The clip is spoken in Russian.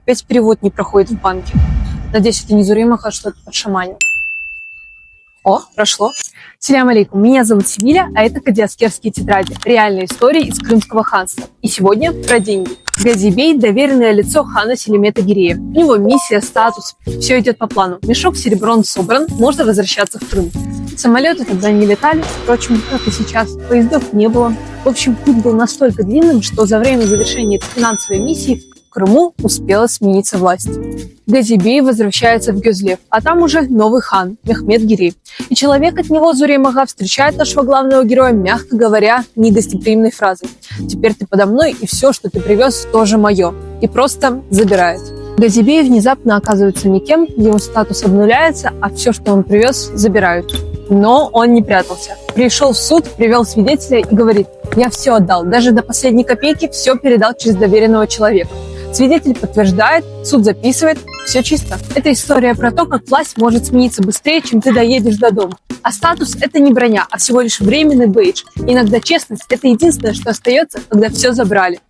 Опять перевод не проходит в банке. Надеюсь, это не Зуримаха что-то подшаманил. О, прошло. Салям алейкум, меня зовут Севиля, а это Кадиаскерские тетради. Реальные истории из Крымского ханства. И сегодня про деньги. Гази-бей – доверенное лицо хана Селимета Гирея. У него миссия, статус, все идет по плану. Мешок с серебром собран, можно возвращаться в Крым. Самолеты тогда не летали, впрочем, как и сейчас. Поездов не было. В общем, путь был настолько длинным, что за время завершения этой финансовой миссии в Крыму успела смениться власть. Гази-бей возвращается в Гюзлев, а там уже новый хан, Мехмед Гирей. И человек от него, Зурем-ага, встречает нашего главного героя, мягко говоря, негостеприимной фразой: «Теперь ты подо мной, и все, что ты привез, тоже мое». И просто забирает. Гази-бей внезапно оказывается никем, его статус обнуляется, а все, что он привез, забирают. Но он не прятался. Пришел в суд, привел свидетеля и говорит: «Я все отдал, даже до последней копейки все передал через доверенного человека». Свидетель подтверждает, суд записывает, все чисто. Это история про то, как власть может смениться быстрее, чем ты доедешь до дома. А статус – это не броня, а всего лишь временный бейдж. Иногда честность – это единственное, что остается, когда все забрали.